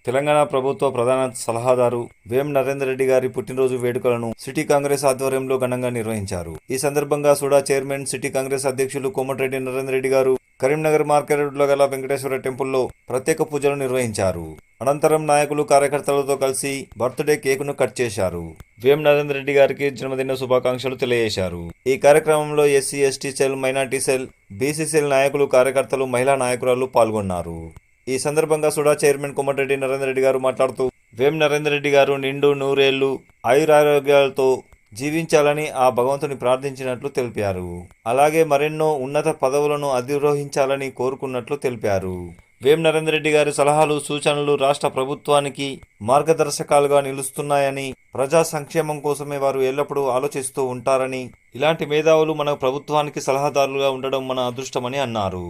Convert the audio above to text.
తెలంగాణ ప్రభుత్వ ప్రధాన సలహాదారు వేం నరేందర్ రెడ్డి గారి పుట్టినరోజు వేడుకలను సిటీ కాంగ్రెస్ ఆధ్వర్యంలో ఘనంగా నిర్వహించారు. ఈ సందర్భంగా సుడా చైర్మన్, సిటీ కాంగ్రెస్ అధ్యక్షులు కోమటిరెడ్డి నరేందర్ రెడ్డి గారు కరీంనగర్ మార్కెట్ రోడ్లో గల వెంకటేశ్వర టెంపుల్లో ప్రత్యేక పూజలు నిర్వహించారు. అనంతరం నాయకులు, కార్యకర్తలతో కలిసి బర్త్డే కేకును కట్ చేశారు. వేం నరేందర్ రెడ్డి గారికి జన్మదిన శుభాకాంక్షలు తెలియజేశారు. ఈ కార్యక్రమంలో SC, ST cell, minority cell, BC cell నాయకులు, కార్యకర్తలు, మహిళా నాయకురాలు పాల్గొన్నారు. ఈ సందర్భంగా సుడా చైర్మన్ కోమటిరెడ్డి నరేందర్ రెడ్డి గారు మాట్లాడుతూ, వేం నరేందర్ రెడ్డి గారు నిండు నూరేళ్లు ఆయురారోగ్యాలతో జీవించాలని ఆ భగవంతుని ప్రార్థించినట్లు తెలిపారు. అలాగే మరెన్నో ఉన్నత పదవులను అధిరోహించాలని కోరుకున్నట్లు తెలిపారు. వేం నరేందర్ రెడ్డి గారి సలహాలు, సూచనలు రాష్ట్ర ప్రభుత్వానికి మార్గదర్శకాలుగా నిలుస్తున్నాయని, ప్రజా సంక్షేమం కోసమే వారు ఎల్లప్పుడూ ఆలోచిస్తూ ఉంటారని, ఇలాంటి మేధావులు మన ప్రభుత్వానికి సలహాదారులుగా ఉండడం మన అదృష్టమని అన్నారు.